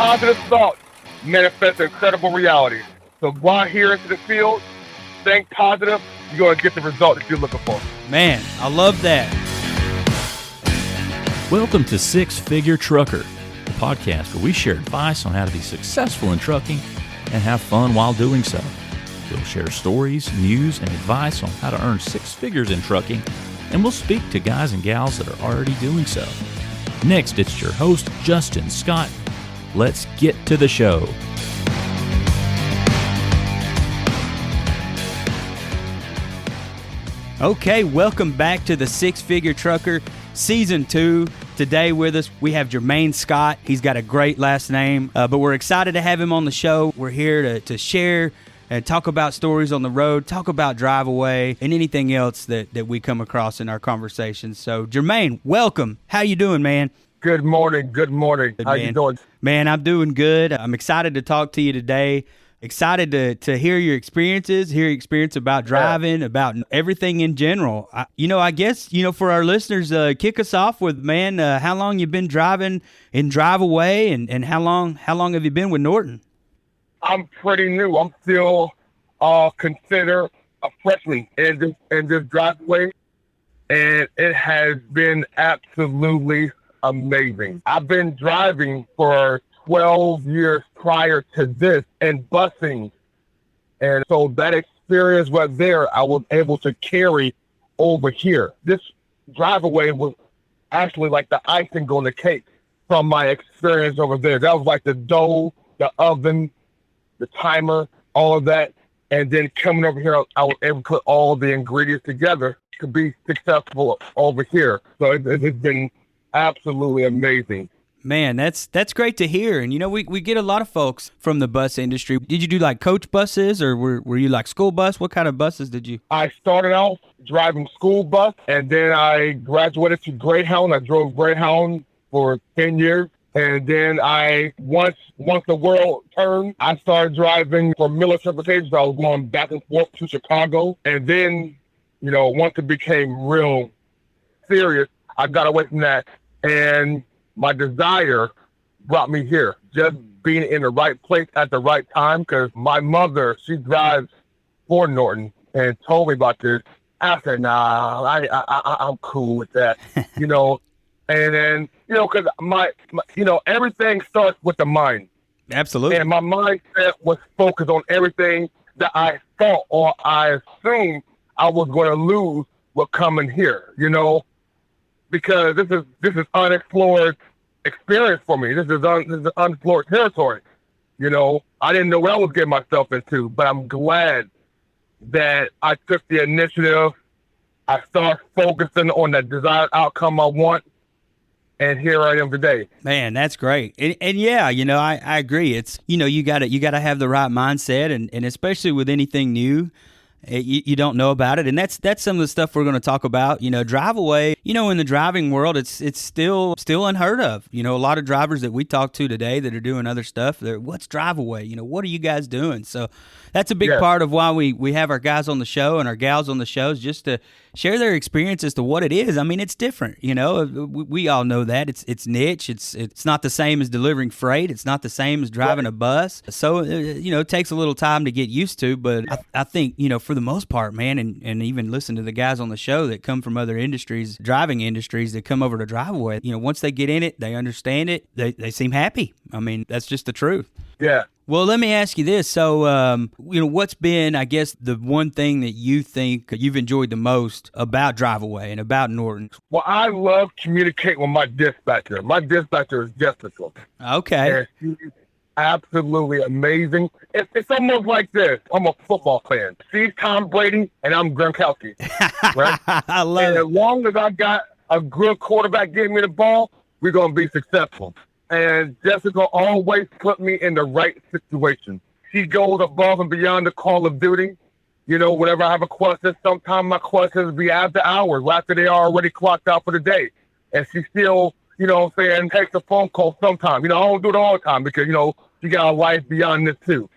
positive thoughts manifest incredible reality. So go out here into the field, think positive, you're going to get the result that you're looking for. Man, I love that. Welcome to Six Figure Trucker, the podcast where we share advice on how to be successful in trucking and have fun while doing so. We'll share stories, news, and advice on how to earn six figures in trucking, and we'll speak to guys and gals that are already doing so. Next, it's your host, Justin Scott. Let's get to the show. Okay, welcome back to the Six Figure Trucker Season 2. Today with us, we have Jermaine Scott. He's got a great last name, but we're excited to have him on the show. We're here to share and talk about stories on the road, talk about Driveaway, and anything else that we come across in our conversations. So, Jermaine, welcome. How you doing, man? Good morning. Good morning. How you doing? Man, I'm doing good. I'm excited to talk to you today. Excited to hear your experiences, hear your experience about driving, about everything in general. I guess, for our listeners, kick us off with, man, how long you been driving in Driveaway, and how long have you been with Norton? I'm pretty new. I'm still considered a freshman in this Driveaway, and it has been absolutely amazing. I've been driving for 12 years prior to this and busing. And so that experience was there. I was able to carry over here. This Driveaway was actually like the icing on the cake from my experience over there. That was like the dough, the oven, the timer, all of that. And then coming over here, I was able to put all the ingredients together to be successful over here. So it's been absolutely amazing. Man, that's great to hear. And, we get a lot of folks from the bus industry. Did you do like coach buses, or were you like school bus? What kind of buses did you? I started out driving school bus, and then I graduated to Greyhound. I drove Greyhound for 10 years. And then once the world turned, I started driving for military applications. I was going back and forth to Chicago. And then, once it became real serious, I got away from that. And my desire brought me here, just being in the right place at the right time, because my mother, she drives for Norton and told me about this. I said, nah, I'm cool with that, and then, because my everything starts with the mind. Absolutely. And my mindset was focused on everything that I thought or I assumed I was going to lose what coming here, because this is unexplored experience for me. This is unexplored territory. I didn't know what I was getting myself into, but I'm glad that I took the initiative. I started focusing on the desired outcome I want, and here I am today. Man, that's great. And yeah, I agree. It's, you gotta have the right mindset, and especially with anything new. You don't know about it, and that's some of the stuff we're going to talk about. Driveaway, in the driving world, it's still unheard of. A lot of drivers that we talk to today that are doing other stuff, what's Driveaway? What are you guys doing? So that's a big part of why we have our guys on the show and our gals on the shows, just to share their experience as to what it is. I mean, it's different. We all know that it's niche. It's not the same as delivering freight. It's not the same as driving a bus. So it takes a little time to get used to. But I think for the most part, man, and even listen to the guys on the show that come from other industries, driving industries, that come over to Driveaway. Once they get in it, they understand it. They seem happy. I mean, that's just the truth. Yeah. Well, let me ask you this. So, what's been, I guess, the one thing that you think you've enjoyed the most about Driveaway and about Norton? Well, I love communicating with my dispatcher. My dispatcher is Jessica. Okay. And she's absolutely amazing. It's almost like this. I'm a football fan. She's Tom Brady, and I'm Gronkowski. Right? I love it. And as long as I got a good quarterback giving me the ball, we're going to be successful. And Jessica always put me in the right situation. She goes above and beyond the call of duty. Whenever I have a question, sometimes my questions be after hours, after they are already clocked out for the day. And she still, takes a phone call sometimes. I don't do it all the time because, she got a life beyond this too.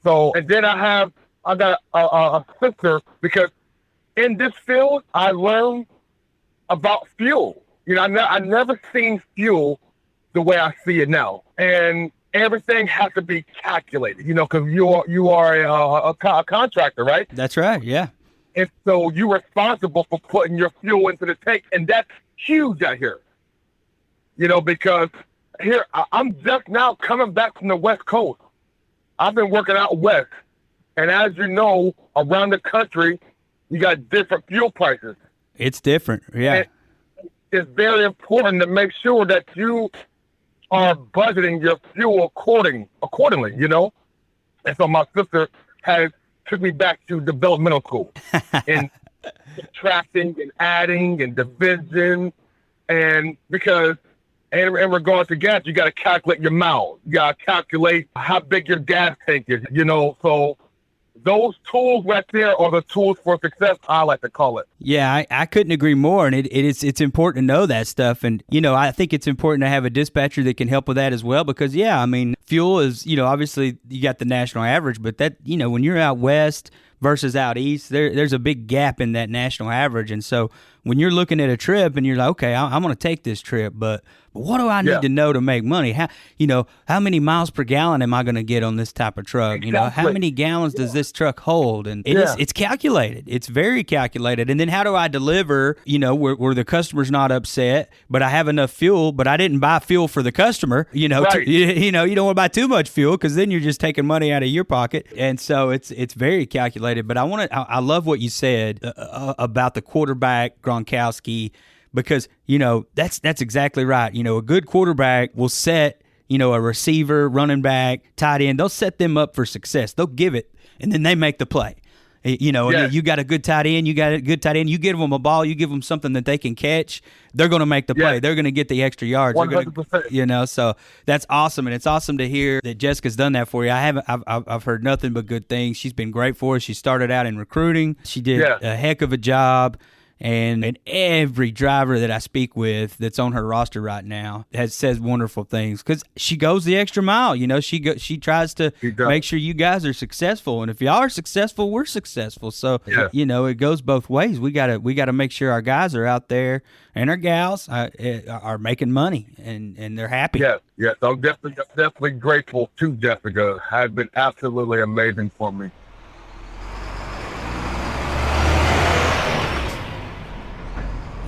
So, and then I got a sister, because in this field, I learned about fuel. I never seen fuel the way I see it now. And everything has to be calculated, because you are a contractor, right? That's right. Yeah. And so you're responsible for putting your fuel into the tank, and that's huge out here. Because here I'm just now coming back from the West Coast. I've been working out west, and as you know, around the country, you got different fuel prices. It's different. Yeah. And it's very important to make sure that you are budgeting your fuel accordingly. And so my sister took me back to developmental school and subtracting and adding and division, and because in regards to gas, you got to calculate your miles. You got to calculate how big your gas tank is. So those tools right there are the tools for success, I like to call it. Yeah, I couldn't agree more. And it's important to know that stuff. And, I think it's important to have a dispatcher that can help with that as well, because, fuel is, obviously you got the national average, but that, when you're out west versus out east, there's a big gap in that national average. And so when you're looking at a trip and you're like, okay, I'm going to take this trip, but what do I need to know to make money? How many miles per gallon am I going to get on this type of truck? Exactly. How many gallons does this truck hold? And it's calculated. It's very calculated. And then how do I deliver, where the customer's not upset, but I have enough fuel, but I didn't buy fuel for the customer, Right. you don't want to buy too much fuel, because then you're just taking money out of your pocket. And so it's very calculated. But I love what you said about the quarterback, Gronkowski, because, that's exactly right. A good quarterback will set, a receiver, running back, tight end, they'll set them up for success. They'll give it, and then they make the play. And you got a good tight end, you give them a ball, you give them something that they can catch, they're going to make the play. Yes. They're going to get the extra yards. 100%. So that's awesome. And it's awesome to hear that Jessica's done that for you. I've heard nothing but good things. She's been great for us. She started out in recruiting. She did a heck of a job. And every driver that I speak with that's on her roster right now says wonderful things, because she goes the extra mile. She tries to make sure you guys are successful, and if y'all are successful, we're successful. So it goes both ways. We gotta make sure our guys are out there and our gals are making money and they're happy. Yes. I'm definitely grateful to Jessica. Has been absolutely amazing for me.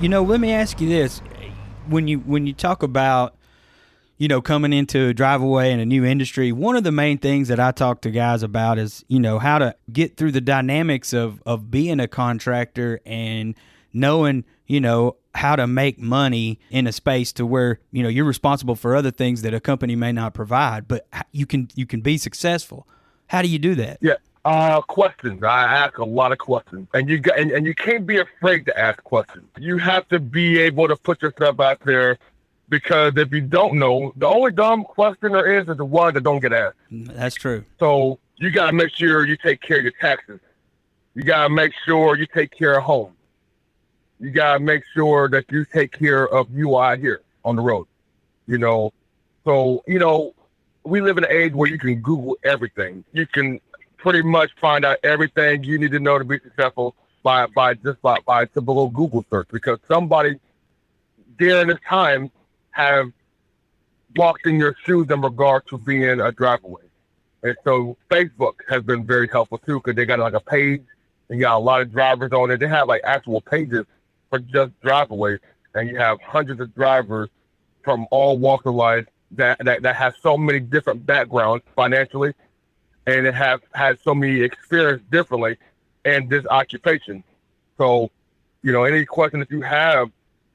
Let me ask you this. When you talk about, coming into Driveaway in a new industry, one of the main things that I talk to guys about is, how to get through the dynamics of being a contractor and knowing, how to make money in a space to where, you're responsible for other things that a company may not provide, but you can be successful. How do you do that? Yeah. Questions. I ask a lot of questions, and you can't be afraid to ask questions. You have to be able to put yourself out there, because if you don't know, the only dumb question there is the one that don't get asked. That's true. So you got to make sure you take care of your taxes. You got to make sure you take care of home. You got to make sure that you take care of you out here on the road. So we live in an age where you can Google everything. You can pretty much find out everything you need to know to be successful by a simple Google search, because somebody during this time have walked in your shoes in regard to being a Driveaway. And so Facebook has been very helpful too, because they got like a page and you got a lot of drivers on it. They have like actual pages for just Driveaway, and you have hundreds of drivers from all walks of life that have so many different backgrounds financially, and it have had so many experience differently in this occupation. So, any question that you have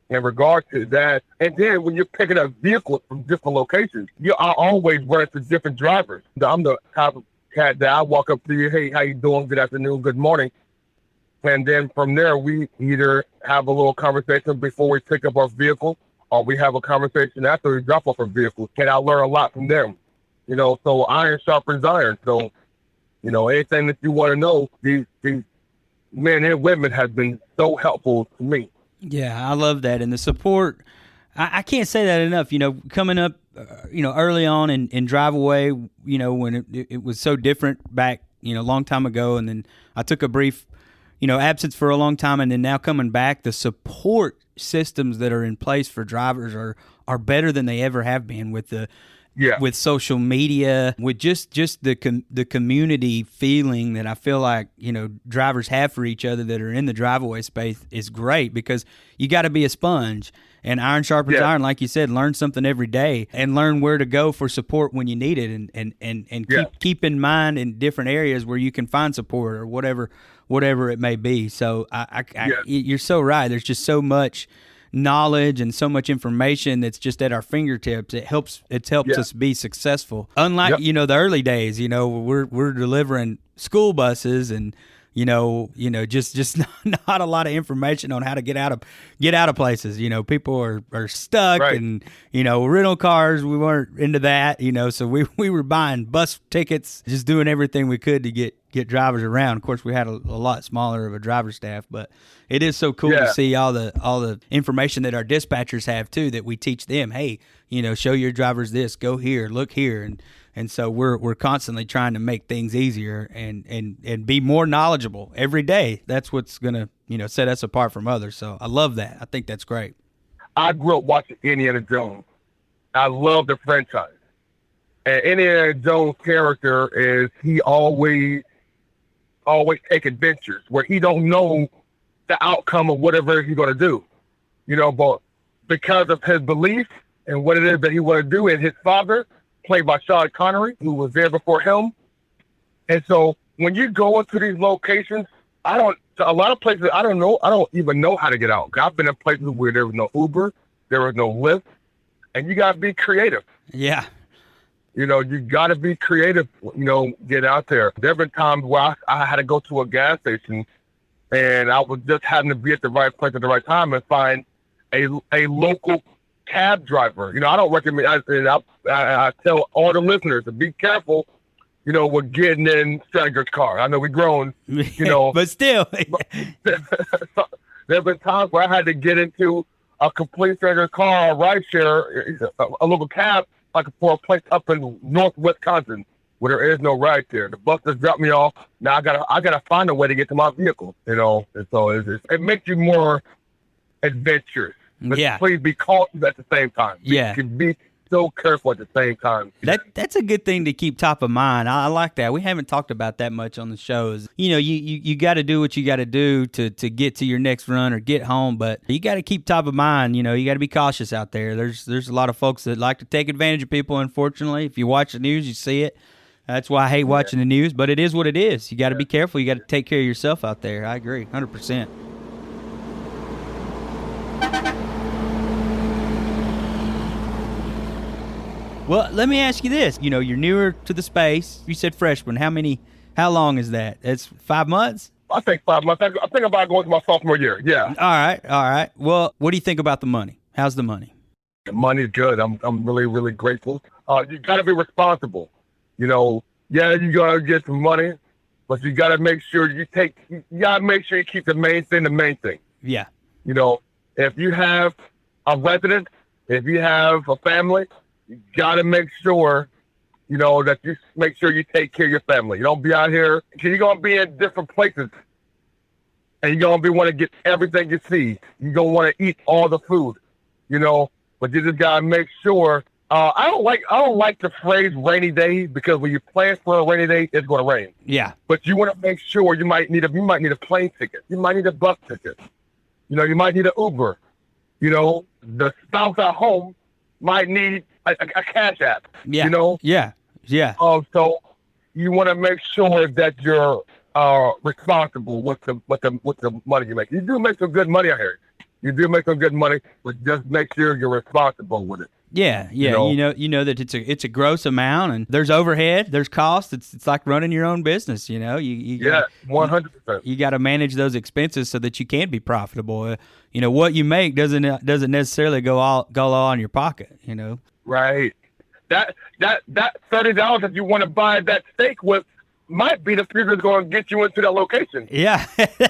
in regard to that, and then when you're picking up vehicles from different locations, you are always running to different drivers. I'm the type of cat that I walk up to you, hey, how you doing? Good afternoon, good morning. And then from there, we either have a little conversation before we pick up our vehicle, or we have a conversation after we drop off our vehicle. And I learn a lot from them. So iron sharpens iron. So, anything that you want to know, these men and women have been so helpful to me. Yeah, I love that. And the support, I can't say that enough. Coming up, early on in Driveaway, when it was so different back, a long time ago. And then I took a brief, absence for a long time. And then now coming back, the support systems that are in place for drivers are better than they ever have been with with social media, with just the community feeling that I feel like, drivers have for each other that are in the Driveaway space is great, because you got to be a sponge, and iron sharpens iron, like you said. Learn something every day and learn where to go for support when you need it, and keep in mind in different areas where you can find support or whatever it may be. So you're so right. There's just so much knowledge and so much information that's just at our fingertips. It's helped us be successful. Unlike the early days, we're delivering school buses and just not a lot of information on how to get out of places. People are stuck, and rental cars, we weren't into that. So we were buying bus tickets, just doing everything we could to get drivers around. Of course, we had a lot smaller of a driver staff, but it is so cool to see all the information that our dispatchers have too, that we teach them. Hey, show your drivers this, go here, look here, and so we're constantly trying to make things easier and be more knowledgeable every day. That's what's gonna set us apart from others. So I love that. I think that's great. I grew up watching Indiana Jones. I love the franchise, and Indiana Jones' character is he always take adventures where he don't know the outcome of whatever he's going to do, but because of his belief and what it is that he want to do, and his father, played by Sean Connery, who was there before him. And so when you go into these locations, a lot of places, I don't even know how to get out. I've been in places where there was no Uber, there was no Lyft, and you got to be creative. Yeah. You got to be creative, get out there. There have been times where I had to go to a gas station, and I was just having to be at the right place at the right time and find a local cab driver. I don't recommend, I tell all the listeners to be careful, with getting in strangers' car. I know we've grown, but still. There have been times where I had to get into a complete stranger's car, a rideshare, a local cab, like for a place up in North Wisconsin where there is no ride there. The bus just dropped me off. Now I gotta find a way to get to my vehicle. And so it makes you more adventurous. But please be cautious at the same time. You can be so careful at the same time. That's a good thing to keep top of mind. I like that. We haven't talked about that much on the shows. You got to do what you got to do to get to your next run or get home, but you got to keep top of mind. You got to be cautious out there. There's a lot of folks that like to take advantage of people, unfortunately. If you watch the news, you see it. That's why I hate watching the news, but it is what it is. You got to be careful. You got to take care of yourself out there. I agree, 100%. Well, let me ask you this. You're newer to the space. You said freshman. How long is that? It's 5 months? I think 5 months. I think about going to my sophomore year. Yeah. All right. Well, what do you think about the money? How's the money? The money's good. I'm really, really grateful. You got to be responsible. You got to get some money, but you got to make sure you keep the main thing the main thing. Yeah. If you have a resident, if you have a family, you got to make sure, that you make sure you take care of your family. You don't be out here, because you're going to be in different places, and you're going to want to get everything you see. You're going to want to eat all the food, but you just got to make sure. I don't like the phrase rainy day, because when you plan for a rainy day, it's going to rain. Yeah. But you want to make sure you might need a plane ticket. You might need a bus ticket. You might need an Uber. The spouse at home might need a cash app. Yeah. Yeah. So you want to make sure that you're responsible with the money you make. You do make some good money out here. You do make some good money, but just make sure you're responsible with it. Yeah. You know that it's a gross amount, and there's overhead, there's cost. It's like running your own business. You 100%. You got to manage those expenses so that you can be profitable. What you make doesn't necessarily go all in your pocket. Right. That $30 that you want to buy that steak with might be the figure that's going to get you into that location. Yeah,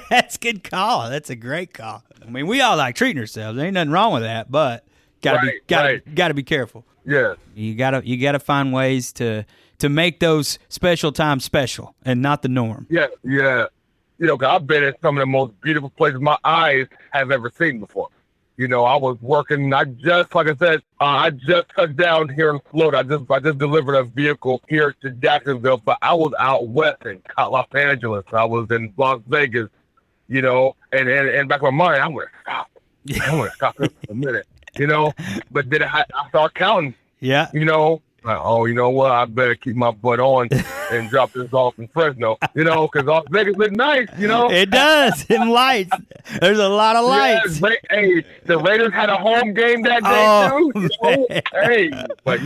that's a good call. That's a great call. I mean, we all like treating ourselves. There ain't nothing wrong with that, but gotta be careful. Yeah. You gotta find ways to make those special times special and not the norm. Yeah. 'Cause I've been in some of the most beautiful places my eyes have ever seen before. I was working. Like I said, I just touched down here in Florida. I just delivered a vehicle here to Jacksonville, but I was out west in Los Angeles. I was in Las Vegas, and back in my mind, I'm going to stop. I'm going to stop this for a minute, But then I started counting. Yeah. Like, oh, you know what? I better keep my butt on and drop this off in Fresno, because Las Vegas look nice, It does. In lights. There's a lot of lights. Yeah, hey, the Raiders had a home game that day, too. Hey, but,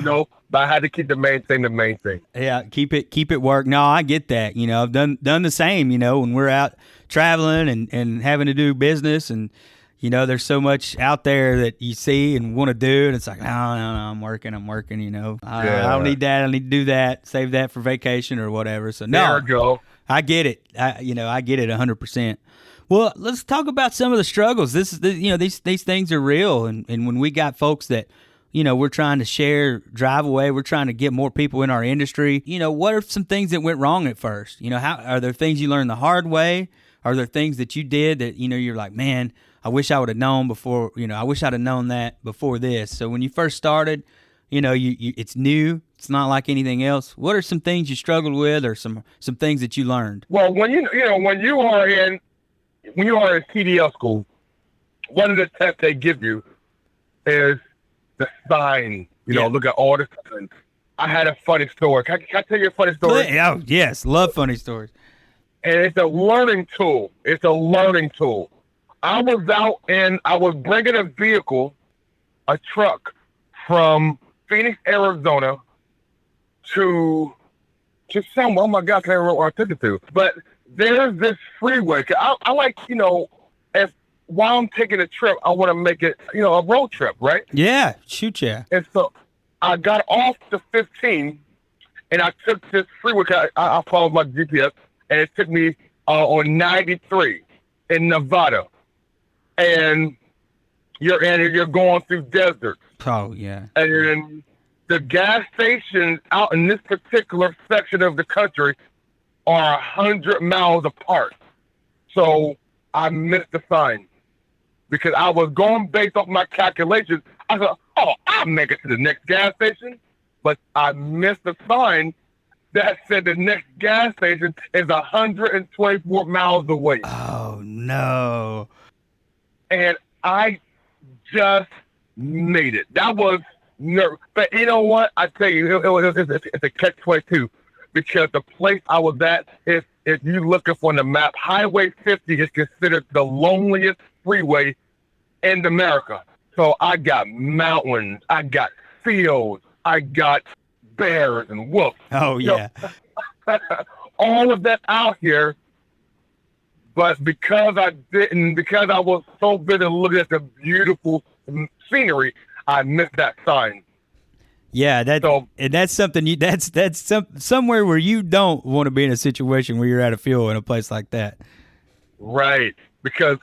I had to keep the main thing the main thing. Yeah, keep it work. No, I get that. I've done the same, when we're out traveling and having to do business and, there's so much out there that you see and want to do, and it's like, no, I'm working, I don't need that. I need to do that, save that for vacation or whatever. So no, there we go. I get it. I get it 100%. Well, let's talk about some of the struggles. These things are real, and when we got folks that, we're trying to share Driveaway, we're trying to get more people in our industry. What are some things that went wrong at first? How are there things you learned the hard way? Are there things that you did that you're like, man, I wish I would have known before, I wish I'd have known that before this. So when you first started, it's new. It's not like anything else. What are some things you struggled with or some things that you learned? Well, when you are in CDL school, one of the tests they give you is the sign. Look at all the signs. I had a funny story. Can I tell you a funny story? Oh, yes. Love funny stories. And it's a learning tool. I was out and I was bringing a truck from Phoenix, Arizona to somewhere. Oh my God, I can't remember where I took it to. But there's this freeway. I like, while I'm taking a trip, I want to make it, a road trip, right? Yeah, shoot, yeah. And so I got off the 15 and I took this freeway. I followed my GPS and it took me on 93 in Nevada. And you're going through deserts. Oh, yeah. And the gas stations out in this particular section of the country are 100 miles apart. So I missed the sign because I was going based off my calculations. I thought, I'll make it to the next gas station. But I missed the sign that said the next gas station is 124 miles away. Oh, no. And I just made it. That was nerve. But you know what? I tell you, it's a catch-22 because the place I was at, if you look up on the map, Highway 50 is considered the loneliest freeway in America. So I got mountains, I got fields, I got bears and wolves. Oh, yeah. All of that out here. But because I was so busy looking at the beautiful scenery, I missed that sign. Yeah, that's something that's somewhere where you don't want to be in a situation where you're out of fuel in a place like that. Right, because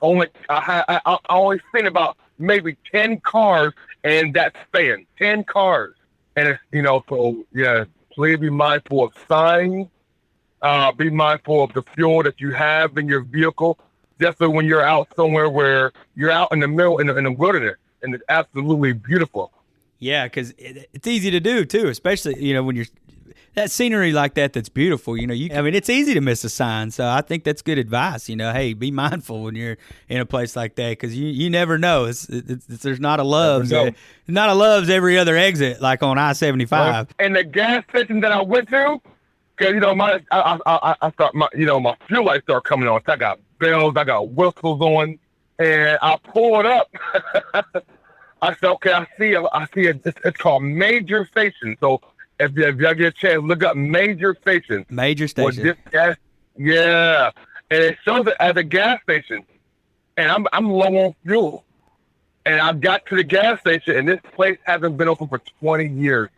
I always think about maybe 10 cars and that span, 10 cars, and it's so yeah. Please be mindful of signs. Be mindful of the fuel that you have in your vehicle. Just so when you're out somewhere where you're out in the middle in the wilderness and it's absolutely beautiful. Yeah, because it's easy to do too, especially when you're that scenery like that's beautiful. It's easy to miss a sign. So I think that's good advice. Hey, be mindful when you're in a place like that because you never know. There's not a Love's, not a Love's every other exit like on I-75. And the gas station that I went to. Cause my fuel lights start coming on. So I got bells, I got whistles on, and I pulled up. I said, okay, I see it. It's called Major Station. So if y'all get a chance, look up Major Station. Major Station. Yeah, and it shows it as a gas station, and I'm low on fuel, and I got to the gas station, and this place hasn't been open for 20 years.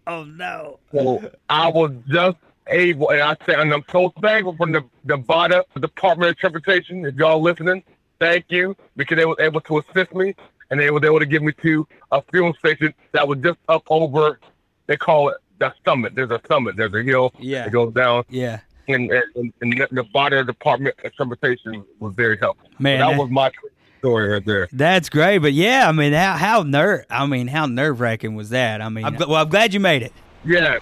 Oh no! So I was just able, and I'm so thankful for the Nevada Department of Transportation. If y'all listening, thank you because they was able to assist me, and they were able to get me to a fuel station that was just up over. They call it the summit. There's a summit. There's a hill. Yeah. It goes down. Yeah. And the Nevada Department of Transportation was very helpful. Man, so that was my. story right there. That's great. But yeah, I mean, how nerve wracking was that? I mean, I'm glad you made it. Yeah.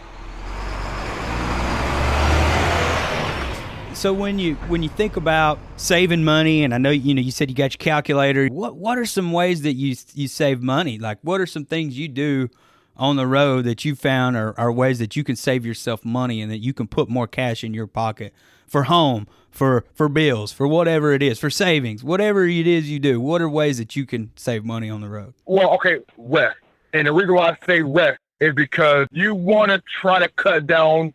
So when you think about saving money, and I know you said you got your calculator, what are some ways that you save money? Like, what are some things you do on the road that you found are ways that you can save yourself money and that you can put more cash in your pocket for home, for bills, for whatever it is, for savings, whatever it is you do? What are ways that you can save money on the road? Well, okay, rest. And the reason why I say rest is because you want to try to cut down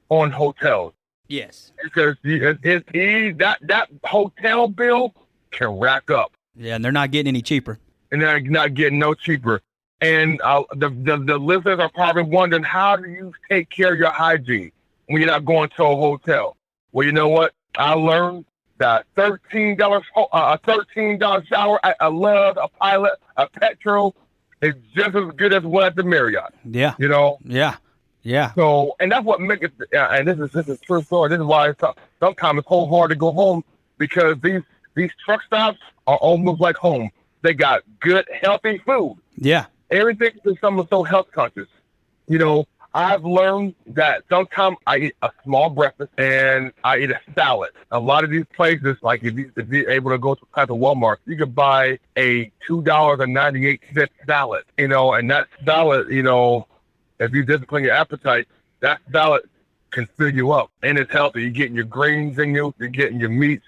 on hotels. Yes. Because that hotel bill can rack up. Yeah, and they're not getting any cheaper. And they're not getting no cheaper. And the listeners are probably wondering, how do you take care of your hygiene when you're not going to a hotel? Well, you know what? I learned that $13 shower at a Love, a Pilot, a Petrol is just as good as one at the Marriott. Yeah. You know? Yeah. Yeah. So, and that's what makes it, and this is true story. This is why sometimes it's so hard to go home, because these truck stops are almost like home. They got good, healthy food. Yeah. Everything is something so health conscious. You know, I've learned that sometimes I eat a small breakfast and I eat a salad. A lot of these places, like if you're able to go to Walmart, you could buy a $2.98 salad, you know, and that salad, you know, if you discipline your appetite, that salad can fill you up, and it's healthy. You're getting your grains in you, you're getting your meats,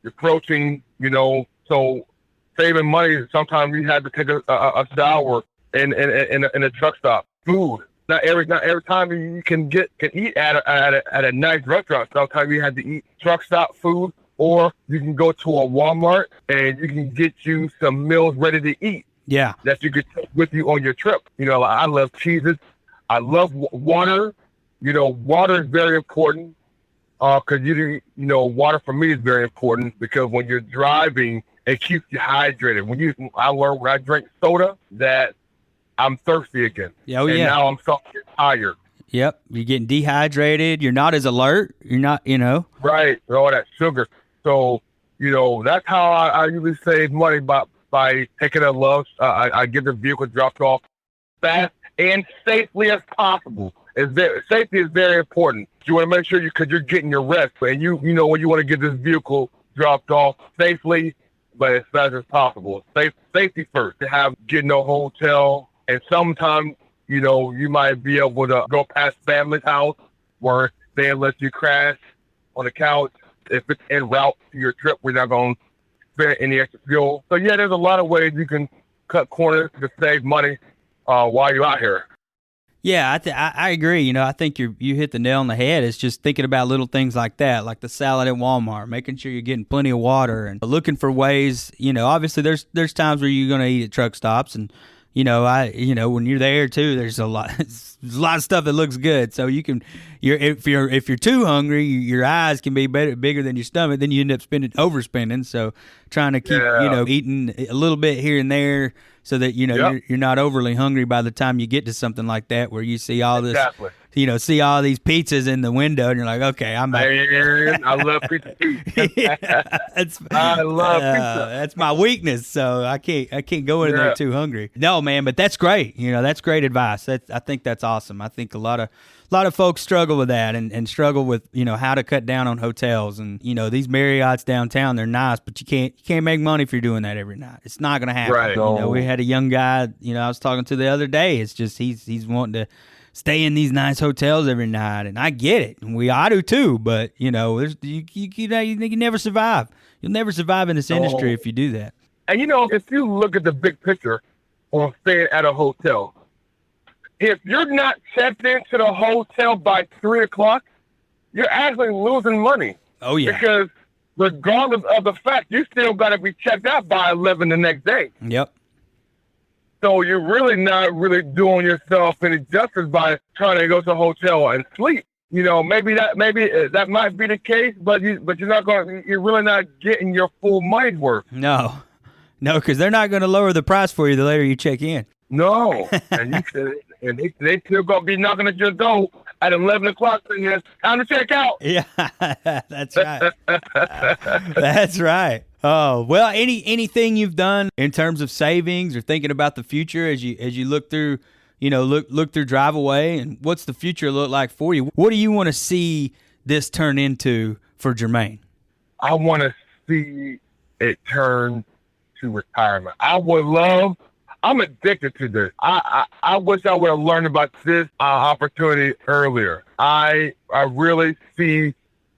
your protein, you know. So saving money, sometimes you have to take a shower in a truck stop. Food. Not every time you can eat at a nice restaurant. Sometimes you have to eat truck stop food, or you can go to a Walmart and you can get you some meals ready to eat. Yeah. That you could take with you on your trip. You know, I love cheeses. I love water. You know, water is very important. Because water for me is very important, because when you're driving, it keeps you hydrated. I learned when I drink soda that I'm thirsty again. Oh, yeah. And now I'm starting to get tired. Yep. You're getting dehydrated. You're not as alert. You're not, Right. All that sugar. So, that's how I usually save money by taking a Love. I get the vehicle dropped off fast and safely as possible. Safety is very important. You want to make sure because you're getting your rest, and you when you want to get this vehicle dropped off safely, but as fast as possible. Safety first. To getting a hotel, and sometimes you might be able to go past family's house where they let you crash on the couch. If it's en route to your trip, we're not going to spend any extra fuel. So yeah, there's a lot of ways you can cut corners to save money while you're out here. Yeah, I agree. I think you hit the nail on the head. It's just thinking about little things like that, like the salad at Walmart, making sure you're getting plenty of water and looking for ways. Obviously there's times where you're going to eat at truck stops, and when you're there too, there's a lot of stuff that looks good. So if you're too hungry, your eyes can be bigger than your stomach. Then you end up overspending. So trying to keep eating a little bit here and there, so that you're not overly hungry by the time you get to something like that, where you see all this, see all these pizzas in the window, and you're like, okay, I'm back. Man, I love pizza too. I love pizza. That's my weakness, so I can't go in there too hungry. No, man, but that's great. That's great advice. I think that's awesome. I think a lot of folks struggle with that and struggle with how to cut down on hotels, and these Marriotts downtown, they're nice, but you can't make money if you're doing that every night. It's not gonna happen. Right. We had a young guy I was talking to the other day. It's just he's wanting to stay in these nice hotels every night, and I get it, and I do too. But you never survive. You'll never survive in this industry if you do that. And if you look at the big picture on staying at a hotel, if you're not checked into the hotel by 3:00, you're actually losing money. Oh yeah. Because regardless of the fact, you still got to be checked out by 11 the next day. Yep. So you're really not really doing yourself any justice by trying to go to a hotel and sleep. Maybe that might be the case, but you're really not getting your full money's worth. No, because they're not going to lower the price for you the later you check in. No, and they still gonna be knocking at your door at 11:00 saying, "Time to check out." Yeah, that's right. That's right. Oh, well, anything you've done in terms of savings or thinking about the future as you look through, look through Driveaway, and what's the future look like for you? What do you want to see this turn into for Jermaine? I want to see it turn to retirement. I'm addicted to this. I wish I would have learned about this opportunity earlier. I really see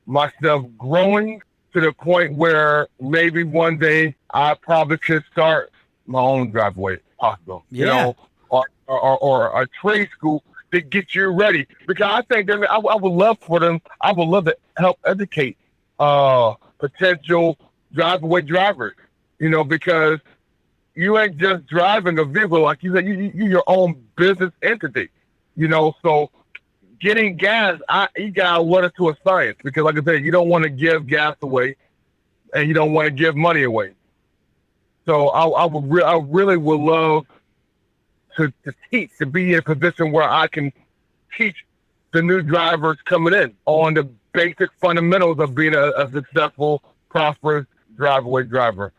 myself growing to the point where maybe one day I probably could start my own driveway, if possible. Yeah. Or a trade school to get you ready. Because I think that I would love for them. I would love to help educate potential driveway drivers. Because you ain't just driving a vehicle, like you said. You your own business entity. So getting gas, you gotta learn it to a science, because, like I said, you don't want to give gas away, and you don't want to give money away. So I really would love to teach, to be in a position where I can teach the new drivers coming in on the basic fundamentals of being a successful, prosperous driveway driver.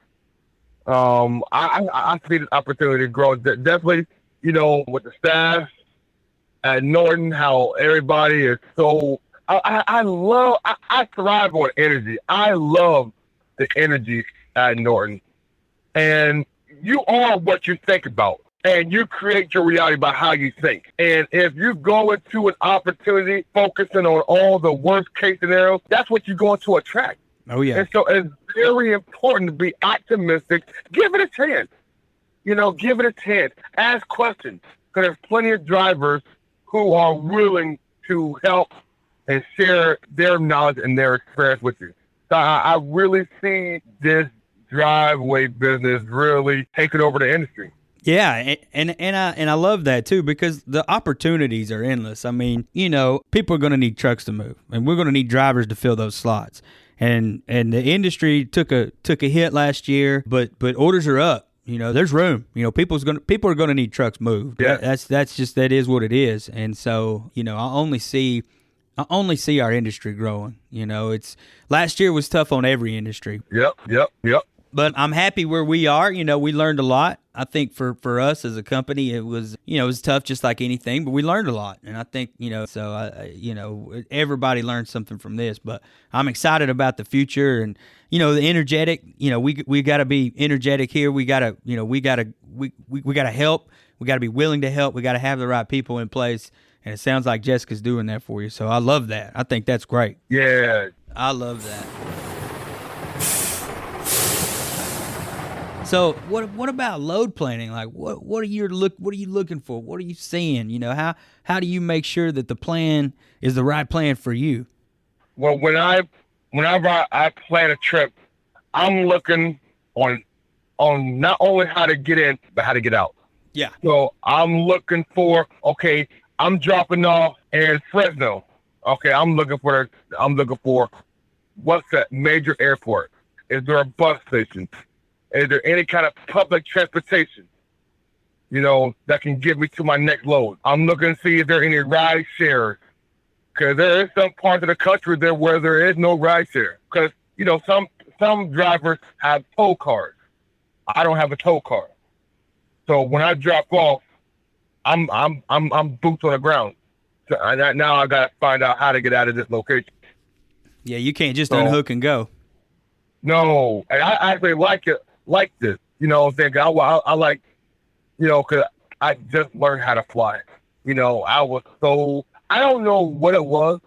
I see the opportunity to grow. Definitely, with the staff at Norton, how everybody is so. I thrive on energy. I love the energy at Norton, and you are what you think about, and you create your reality by how you think. And if you go into an opportunity focusing on all the worst case scenarios, that's what you're going to attract. Oh yeah. And so it's very important to be optimistic. Give it a chance. Give it a chance. Ask questions, because there's plenty of drivers who are willing to help and share their knowledge and their experience with you. So I really see this driveway business really taking over the industry. Yeah, and I love that too, because the opportunities are endless. I mean, people are going to need trucks to move, and we're going to need drivers to fill those slots. And the industry took a hit last year, but orders are up. There's room. People are going to need trucks moved. Yeah. That is what it is. And so, I only see our industry growing. It's last year was tough on every industry. Yep. But I'm happy where we are. We learned a lot. I think for us as a company, it was tough, just like anything, but we learned a lot. And I think, everybody learned something from this, but I'm excited about the future. And, the energetic, we got to be energetic here. We got to, we got to help. We got to be willing to help. We got to have the right people in place. And it sounds like Jessica's doing that for you. So I love that. I think that's great. Yeah. I love that. So what about load planning? Like what are you looking for? What are you seeing? How do you make sure that the plan is the right plan for you? Well, whenever I plan a trip, I'm looking on not only how to get in, but how to get out. Yeah. So I'm looking for, okay, I'm dropping off in Fresno. Okay, I'm looking for what's that major airport? Is there a bus station? Is there any kind of public transportation, that can get me to my next load? I'm looking to see if there are any ride shares, because there is some parts of the country there where there is no ride share. Because some drivers have tow cars. I don't have a tow car, so when I drop off, I'm boots on the ground. So now I got to find out how to get out of this location. Yeah, you can't just unhook and go. No, and I actually like it. Like this, I like, because I just learned how to fly. I don't know what it was.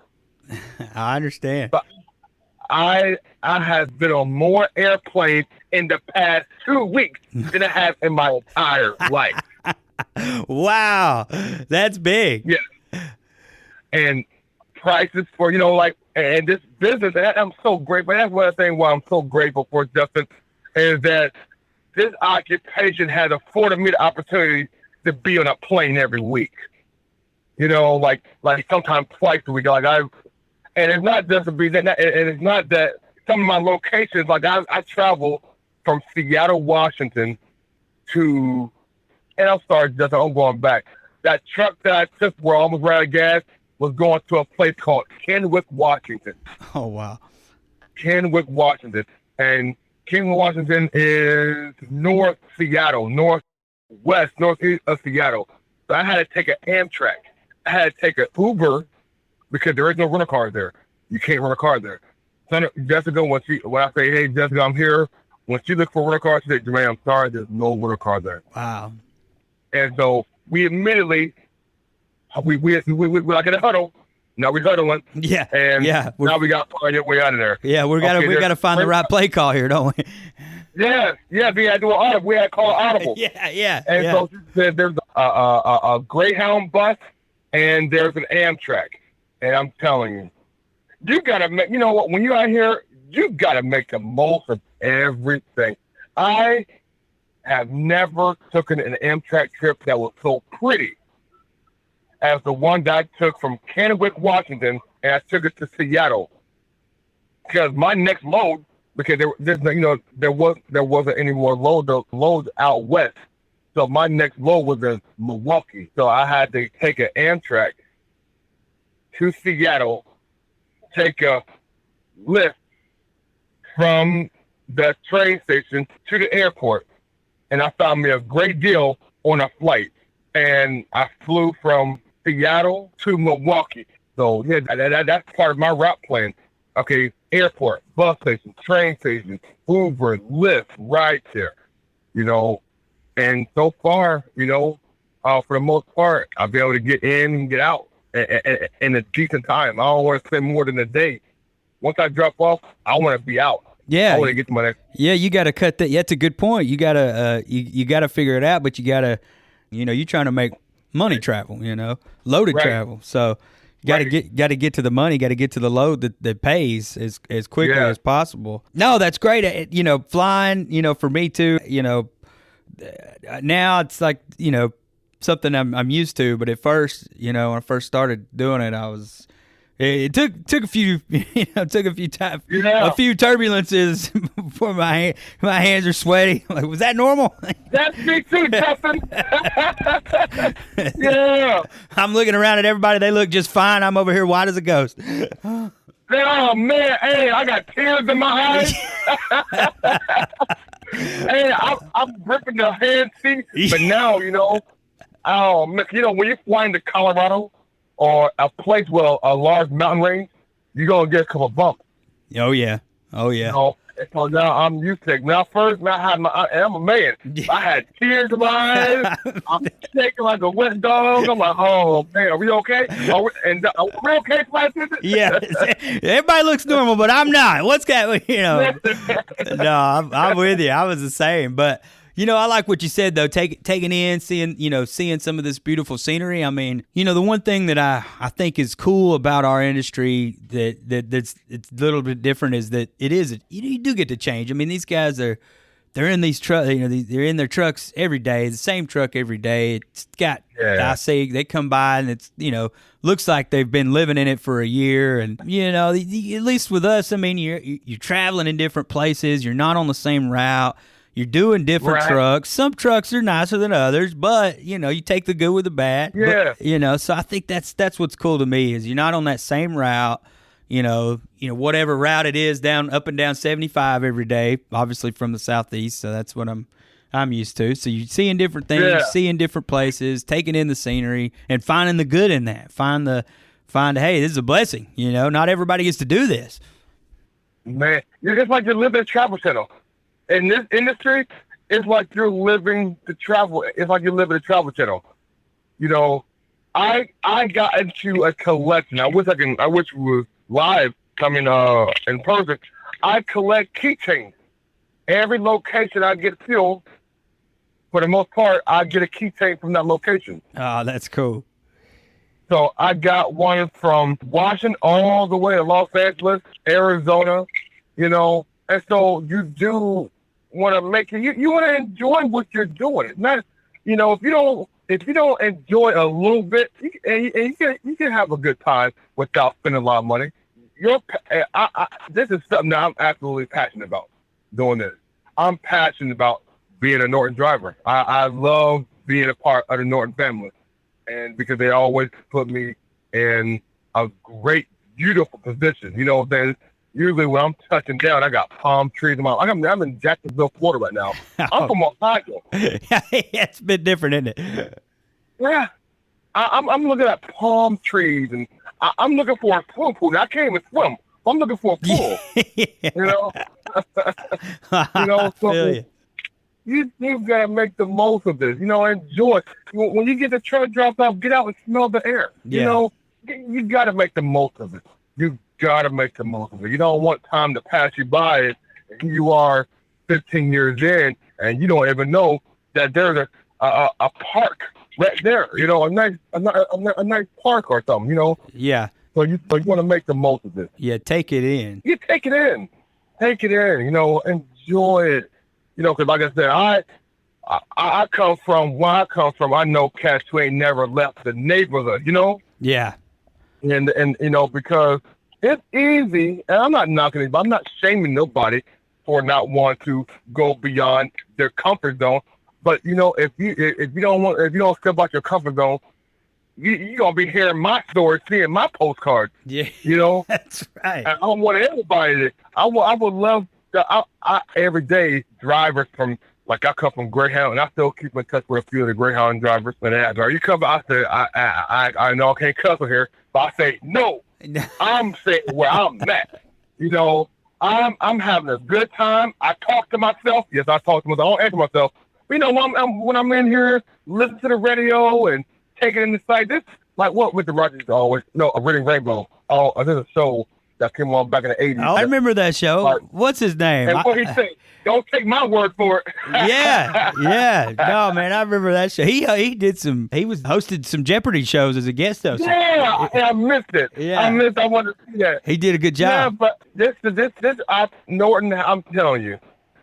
I understand. But I have been on more airplanes in the past 2 weeks than I have in my entire life. Wow, that's big. Yeah. And prices for, and this business, I'm so grateful. That's one of the things why I'm so grateful for, Justin, is that this occupation has afforded me the opportunity to be on a plane every week. Like sometimes twice a week. And it's not just to be that, and it's not that some of my locations, like I travel from Seattle, Washington to, and I'm sorry, Justin, I'm going back. That truck that I took where I almost ran out of gas was going to a place called Kennewick, Washington. Oh, wow. Kennewick, Washington. And King of Washington is North Seattle, northeast of Seattle. So I had to take an Amtrak. I had to take an Uber because there is no rental car there. You can't rent a car there. So Jessica, when I say, hey, Jessica, I'm here, when she looks for a rental car, she said, Jermaine, I'm sorry, there's no rental car there. Wow. And so we immediately, we like in a huddle. Now we're huddling. Yeah. And yeah. now we got to find our way out of there. Yeah, we got to find the right play call here, don't we? Yeah. We had to do an audible. We had to call audible. Yeah. And so she said there's a Greyhound bus and there's an Amtrak. And I'm telling you, you got to make, you know what, when you're out here, you got to make the most of everything. I have never taken an Amtrak trip that was so pretty as the one that I took from Kennewick, Washington, and I took it to Seattle. Because my next load, because there wasn't any more loads out west, so my next load was in Milwaukee. So I had to take an Amtrak to Seattle, take a lift from the train station to the airport, and I found me a great deal on a flight. And I flew from Seattle to Milwaukee. So yeah, that's part of my route plan. Okay, airport, bus station, train station, Uber, Lyft, right there. And so far, for the most part, I'll be able to get in and get out in a decent time. I don't want to spend more than a day. Once I drop off, I want to be out. Yeah, I want to get to my next. Yeah, you got to cut that. Yeah, that's a good point. You gotta you got to figure it out, but you gotta, you're trying to make money travel. Loaded travel. So you got to get to the money. Got to get to the load that pays as quickly as possible. No, that's great. Flying. For me too. Now it's like something I'm used to. But at first, when I first started doing it, it took a few times, a few turbulences before my hands are sweaty. Like, was that normal? That's me too, Justin. Yeah. I'm looking around at everybody. They look just fine. I'm over here white as a ghost. Oh man, hey, I got tears in my eyes. Hey, I'm gripping the hand seat, but now oh man, when you're flying to Colorado or a place with a large mountain range, you're gonna get a couple bumps. Oh yeah. So now I'm used to it. Now first, I'm a man. I had tears in my eyes. I'm shaking like a wet dog. I'm like, oh man, are we okay? Are we okay, flight attendant? Yeah. Everybody looks normal, but I'm not. What's that? No, I'm with you. I was the same, but. I like what you said though. Taking in, seeing some of this beautiful scenery. I mean, the one thing that I think is cool about our industry that's it's a little bit different is that you do get to change. I mean, these guys they're in these trucks. They're in their trucks every day. The same truck every day. It's got. Yeah. I say they come by and it's looks like they've been living in it for a year. And at least with us, I mean, you're traveling in different places. You're not on the same route. You're doing different trucks. Some trucks are nicer than others, but you take the good with the bad. Yeah. But, so I think that's what's cool to me is you're not on that same route. Whatever route it is up and down 75 every day. Obviously from the southeast, so that's what I'm used to. So you're seeing different things, seeing different places, taking in the scenery, and finding the good in that. Find hey, this is a blessing. Not everybody gets to do this. Man, you're just like you're living a travel channel. In this industry, it's like you're living the travel. It's like you're living a travel channel. I got into a collection. I wish it was live coming in person. I collect keychains. Every location I get filled, for the most part, I get a keychain from that location. Oh, that's cool. So I got one from Washington all the way to Los Angeles, Arizona. And so you do want to make it. You want to enjoy what you're doing. It's not, if you don't enjoy a little bit, you can have a good time without spending a lot of money. This is something that I'm absolutely passionate about. Doing this, I'm passionate about being a Norton driver. I love being a part of the Norton family, and because they always put me in a great, beautiful position. usually when I'm touching down, I got palm trees in my. I'm in Jacksonville, Florida right now. I'm from Ohio. It's a bit different, isn't it? Yeah, I'm looking at palm trees, and I'm looking for a swimming pool. I can't even swim. I'm looking for a pool. Yeah. You know, so you've got to make the most of this. Enjoy. When you get the truck dropped off, get out and smell the air. Yeah. You got to make the most of it. You got to make the most of it. You don't want time to pass you by, and you are 15 years in, and you don't even know that there's a park right there. A nice park or something. Yeah. So you want to make the most of it. Yeah, take it in. You take it in. Enjoy it. Because like I said, I come from where I come from. I know cats who ain't never left the neighborhood. Yeah. And because it's easy, and I'm not knocking it, but I'm not shaming nobody for not wanting to go beyond their comfort zone. But if you don't step out your comfort zone, you're gonna be hearing my story, seeing my postcards. Yeah. That's right. And I want everybody to. I would love to. I every day drivers from, like, I come from Greyhound, and I still keep in touch with a few of the Greyhound drivers. And they ask, "Are you coming?" I say, I know I can't cuss here, but I say no. I'm saying where I'm at. I'm having a good time. I talk to myself. Yes, I talk to myself. I don't answer myself. But when I'm in here, listening to the radio and taking in the sight, this like what with the Rogers always, a Reading Rainbow. Oh, there's a show that came on back in the 80s. I remember that show. Like, what's his name? And what he said, don't take my word for it. Yeah. No, man, I remember that show. He hosted some Jeopardy shows as a guest host. Yeah, I missed it. Yeah. I wanted to see that. He did a good Yeah, job. but Norton, I'm telling you,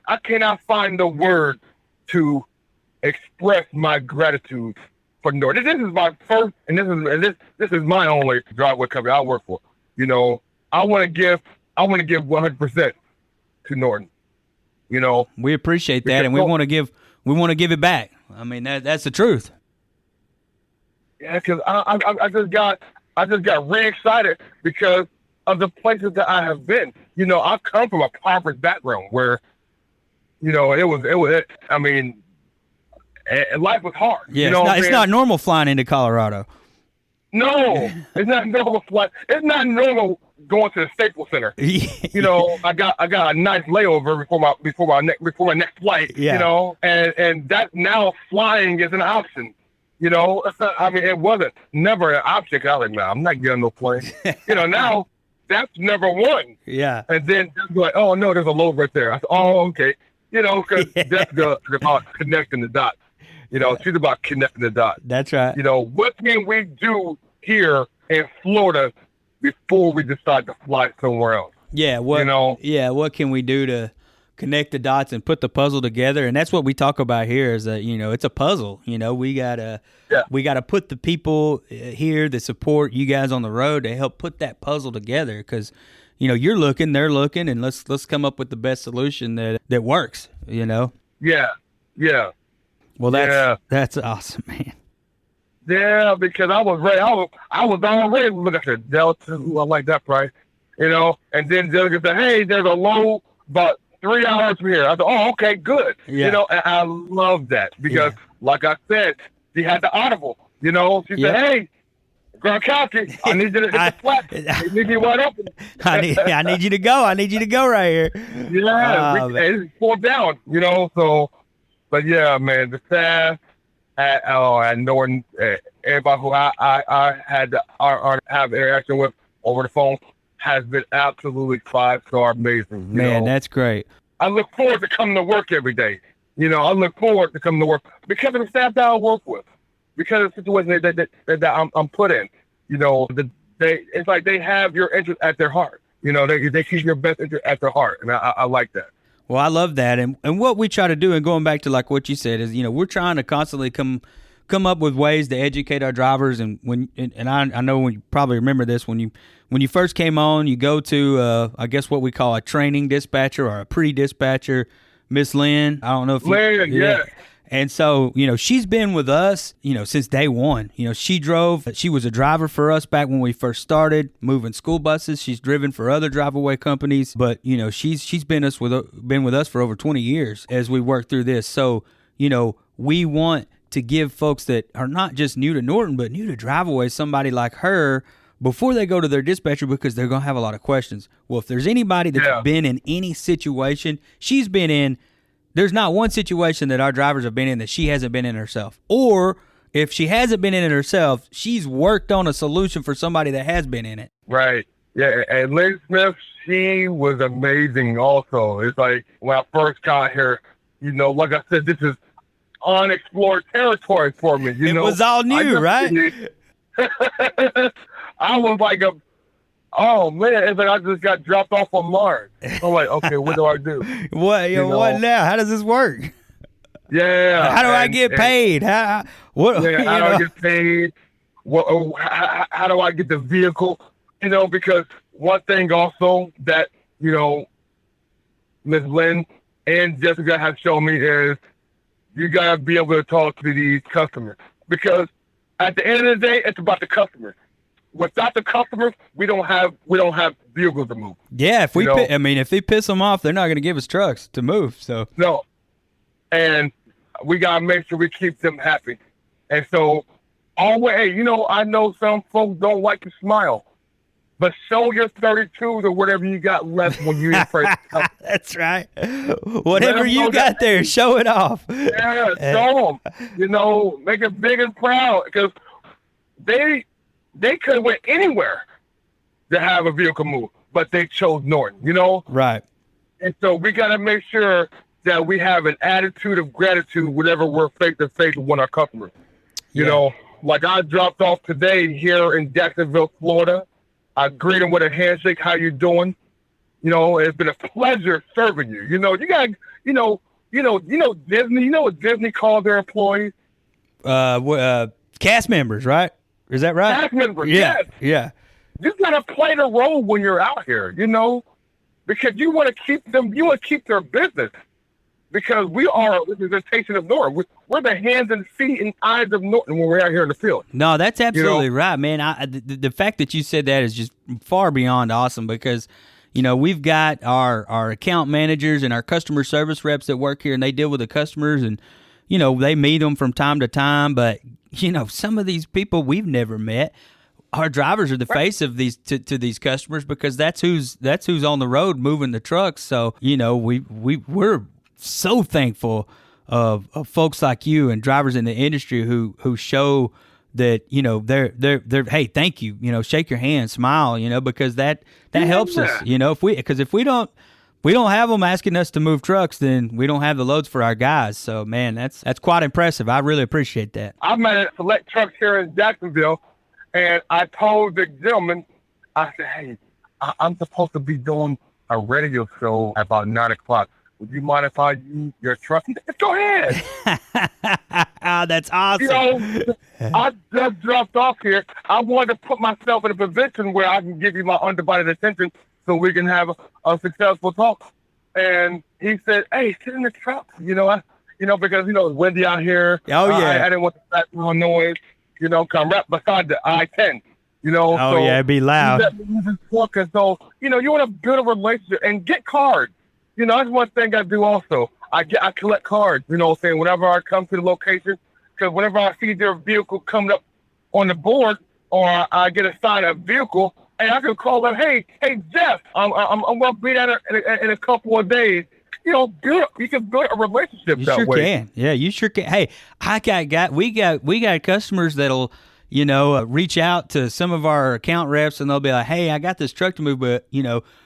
I cannot find the word to express my gratitude for Norton. This is my first, and this is my only driveway company I work for. I want to give 100% to Norton. We appreciate that, and we want to give it back. I mean, that's the truth. Yeah, because I just got really excited because of the places that I have been. I come from a impoverished background where, I mean, life was hard. Yeah, it's not normal flying into Colorado. No, it's not normal flight. It's not normal going to the Staples Center. I got a nice layover before my next flight. Yeah. And that now flying is an option. I mean, it wasn't never an option. 'Cause I was like, man, I'm not getting no plane. Now that's number one. Yeah. And then just like, oh no, there's a load right there. I said, oh, okay. Because that's about connecting the dots. She's about connecting the dots. That's right. What can we do here in Florida before we decide to fly somewhere else? Yeah. What can we do to connect the dots and put the puzzle together? And that's what we talk about here is that, it's a puzzle. We gotta put the people here that support you guys on the road to help put that puzzle together. Because, you're looking, they're looking, and let's come up with the best solution that works, Yeah. Yeah. Well, that's awesome, man. Yeah, because I was ready. I was already looking at the Delta. Ooh, I like that price, And then they'll get the, hey, there's a low about 3 hours from here. I thought, oh, okay, good. Yeah. And I love that because, like I said, she had the audible. She said, hey, Gronkowski, I need you to hit the flat. I need you wide open. I need you to go. I need you to go right here. Yeah, it's 4 down. So. But yeah, man, the staff at Norton, everybody who I had to have interaction with over the phone has been absolutely 5-star amazing. Man, that's great. I look forward to coming to work every day. I look forward to coming to work because of the staff that I work with, because of the situation that I'm put in. It's like they have your interest at their heart. They keep your best interest at their heart, and I like that. Well, I love that, and what we try to do, and going back to like what you said, is we're trying to constantly come up with ways to educate our drivers. And I know when you probably remember this, when you first came on, you go to I guess what we call a training dispatcher or a pre-dispatcher, Miss Lynn. I don't know if Lynn, yeah. And so, she's been with us, since day one. She was a driver for us back when we first started moving school buses. She's driven for other Driveaway companies, but, she's been with us for over 20 years as we work through this. So, we want to give folks that are not just new to Norton, but new to Driveaway, somebody like her, before they go to their dispatcher, because they're going to have a lot of questions. Well, if there's anybody that's been in any situation she's been in, there's not one situation that our drivers have been in that she hasn't been in herself. Or if she hasn't been in it herself, she's worked on a solution for somebody that has been in it. Right. Yeah. And Liz Smith, she was amazing also. It's like when I first got here, like I said, this is unexplored territory for me. It was all new, right? I was like oh man, it's like I just got dropped off on Mars. I'm like, okay, what do I do? What now? How does this work? Yeah. How do I get paid? How do I get paid? How do I get the vehicle? Because one thing also that, Ms. Lynn and Jessica have shown me is you gotta be able to talk to these customers, because at the end of the day, it's about the customers. Without the customers, we don't have vehicles to move. Yeah, if they piss them off, they're not going to give us trucks to move. So no, and we gotta make sure we keep them happy. And so, always, I know some folks don't like to smile, but show your 32s or whatever you got left when you first come. That's right. Whatever you got there, show it off. Yeah, show them. Make it big and proud, because they could have went anywhere to have a vehicle move, but they chose Norton, Right. And so we got to make sure that we have an attitude of gratitude whenever we're face to face with one of our customers. Like I dropped off today here in Jacksonville, Florida. I greet them with a handshake. How you doing? It's been a pleasure serving you. You got, Disney. You know what Disney calls their employees? Cast members, right? Is that right? Cast members, yeah. yes. Yeah. You gotta play the role when you're out here, because you want to keep them. You want to keep their business, because we are a representation of Norton. We're the hands and feet and eyes of Norton when we're out here in the field. No, that's absolutely right, man. The fact that you said that is just far beyond awesome, because we've got our account managers and our customer service reps that work here, and they deal with the customers, and they meet them from time to time, but some of these people we've never met. Our drivers are the face of these to these customers, because that's who's on the road moving the trucks. So we're so thankful of folks like you and drivers in the industry who show that they're hey, thank you, shake your hand, smile, because that helps us. If we don't have them asking us to move trucks, then we don't have the loads for our guys. So, man, that's quite impressive. I really appreciate that. I'm at a select trucks here in Jacksonville, and I told the gentleman, I said, hey, I'm supposed to be doing a radio show at about 9 o'clock. Would you mind if I use your truck? He said, go ahead. That's awesome. I just dropped off here. I wanted to put myself in a position where I can give you my undivided attention, so we can have a successful talk. And he said, hey, sit in the truck, because, it's windy out here. Oh, yeah. I didn't want the background noise, come right beside the I-10, Oh, so yeah, it'd be loud. So, you want to build a relationship and get cards. That's one thing I do also. I collect cards, saying whenever I come to the location, because whenever I see their vehicle coming up on the board, or I get assigned a vehicle, and I can call them, hey, Jeff, I'm going to be there in a couple of days. You can build a relationship you that sure way. Can. Yeah, you sure can. Hey, we got customers that'll, reach out to some of our account reps, and they'll be like, hey, I got this truck to move, but,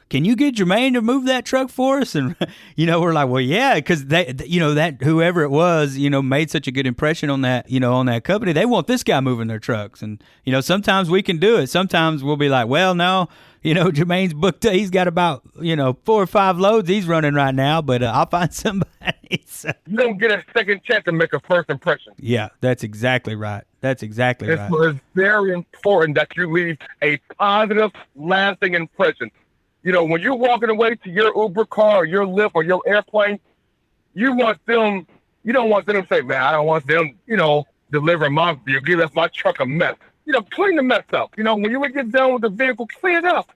can you get Jermaine to move that truck for us? And, we're like, well, yeah, because that whoever it was, made such a good impression on that, on that company. They want this guy moving their trucks. And, sometimes we can do it. Sometimes we'll be like, well, no, Jermaine's booked. He's got about, 4 or 5 loads he's running right now, but I'll find somebody. So. You don't get a second chance to make a first impression. Yeah, that's exactly right. Right. It's very important that you leave a positive, lasting impression. When you're walking away to your Uber car or your Lyft or your airplane, you want them, You don't want them to say, man, I don't want them, delivering my vehicle. That's my truck a mess. Clean the mess up. When you would get done with the vehicle, clean it up.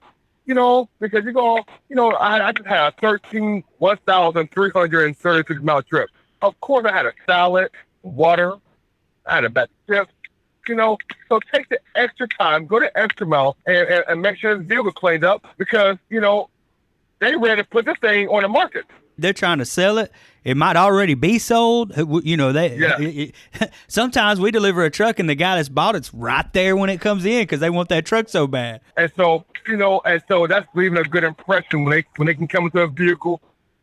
Because you're going, I just had a 1,336 mile trip. Of course, I had a salad, water, I had a bag of chips, so take the extra time, go the extra mile, and make sure the vehicle cleaned up because, they ready to put this thing on the market. They're trying to sell it. It might already be sold. Sometimes we deliver a truck and the guy that's bought it's right there when it comes in because they want that truck so bad. And so, that's leaving a good impression when they can come into a vehicle.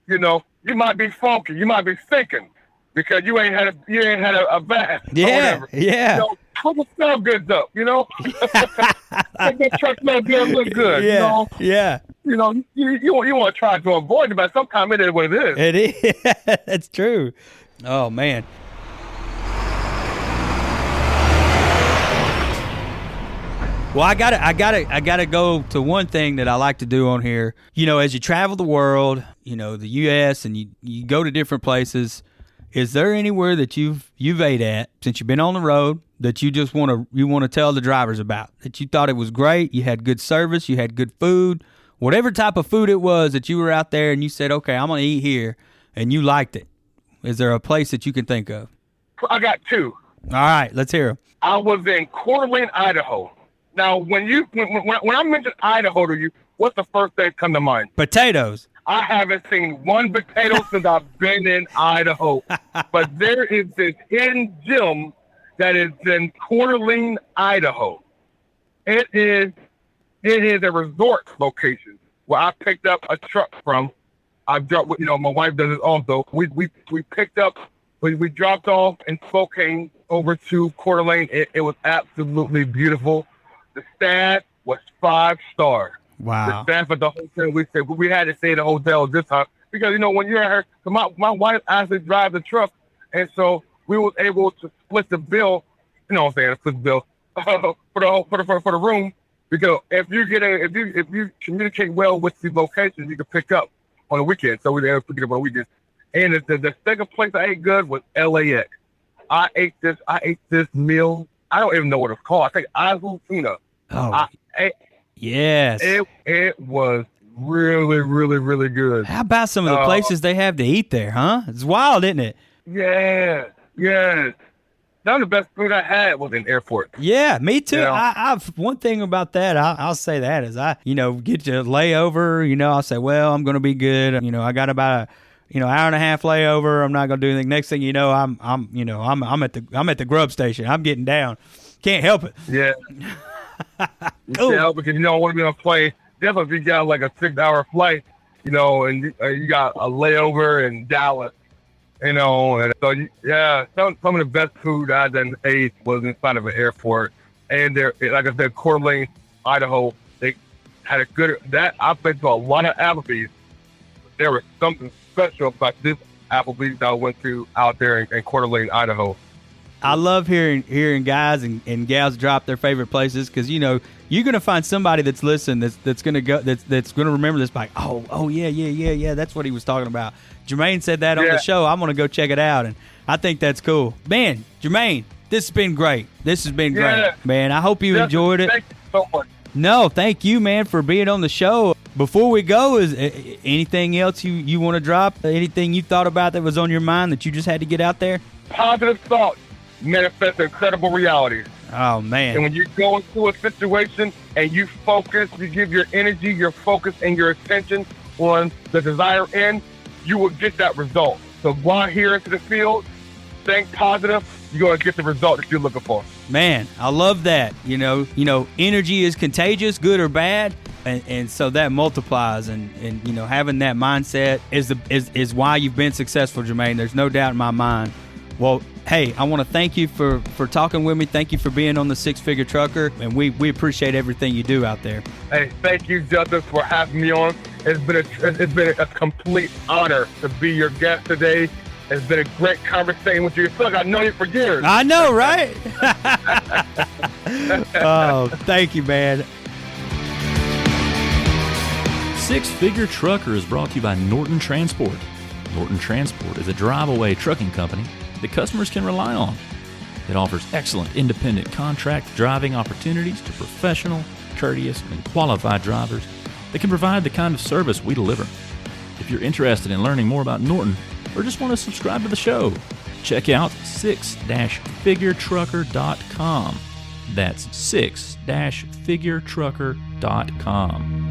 You might be funky, you might be thinking because you ain't had a bath. Yeah, yeah. Put the smell goods up. Make that truck smell good, look good. Yeah, yeah. You want to try to avoid it, but sometimes it is what it is. It is. That's true. Oh man. Well, I gotta go to one thing that I like to do on here. As you travel the world, the U.S. and you go to different places. Is there anywhere that you've ate at since you've been on the road that you just want to tell the drivers about? That you thought it was great, you had good service, you had good food, whatever type of food it was that you were out there and you said, okay, I'm going to eat here, and you liked it. Is there a place that you can think of? I got two. All right, let's hear them. I was in Coeur d'Alene, Idaho. Now, when I mention Idaho to you, what's the first thing that come to mind? Potatoes. I haven't seen one potato since I've been in Idaho. But there is this hidden gem that is in Coeur d'Alene, Idaho. It is a resort location where I picked up a truck from. I've dropped, my wife does it also. We dropped off in Spokane over to Coeur d'Alene. It was absolutely beautiful. The staff was 5-star. Wow. The staff at the hotel, we had to stay at the hotel this time because, when you're at her, my wife actually drives the truck. And so we were able to split the bill, split the bill for the room. Because if you communicate well with the locations, you can pick up on the weekend. So we were able to pick it up on the weekend. And the second place I ate good was LAX. I ate this meal. I don't even know what it's called. I think Azul Tuna. Oh, yes. It was really, really, really good. How about some of the places they have to eat there, huh? It's wild, isn't it? Yeah. Some of the best food I had was in airport. Yeah, me too. I've one thing about that, I'll say that is I get to layover, I'll say, well, I'm going to be good. I got about a hour and a half layover. I'm not going to do anything. Next thing you know, I'm at the grub station. I'm getting down. Can't help it. Yeah. You can't help it because you don't want to be on a plane. Definitely if you got like a 6-hour flight, and you got a layover in Dallas. And so, some of the best food I done ate was inside of an airport. And there, like I said, Coeur d'Alene, Idaho, they had a good, I've been to a lot of Applebee's. There was something special about this Applebee's that I went to out there in Coeur d'Alene, Idaho. I love hearing guys and gals drop their favorite places because, you're going to find somebody that's listening that's going to go, that's going to remember this like, oh, yeah, that's what he was talking about. Jermaine said that on the show. I'm going to go check it out, and I think that's cool. Man, Jermaine, this has been great. Man. I hope you enjoyed it. Thank you so much. No, thank you, man, for being on the show. Before we go, is anything else you want to drop? Anything you thought about that was on your mind that you just had to get out there? Positive thoughts manifest incredible realities. Oh, man. And when you go into a situation and you focus, you give your energy, your focus, and your attention on the desired end, you will get that result. So go out here into the field, think positive, you're going to get the result that you're looking for. Man, I love that. Energy is contagious, good or bad. And so that multiplies, and having that mindset is why you've been successful, Jermaine. There's no doubt in my mind. Well, hey, I want to thank you for talking with me. Thank you for being on the Six Figure Trucker, and we appreciate everything you do out there. Hey, thank you, Justice, for having me on. It's been a complete honor to be your guest today. It's been a great conversation with you. It's like I've known you for years. I know, right? Oh, thank you, man. Six Figure Trucker is brought to you by Norton Transport. Norton Transport is a drive-away trucking company that customers can rely on. It offers excellent independent contract driving opportunities to professional, courteous, and qualified drivers that can provide the kind of service we deliver. If you're interested in learning more about Norton or just want to subscribe to the show, check out 6-figuretrucker.com. That's 6-figuretrucker.com.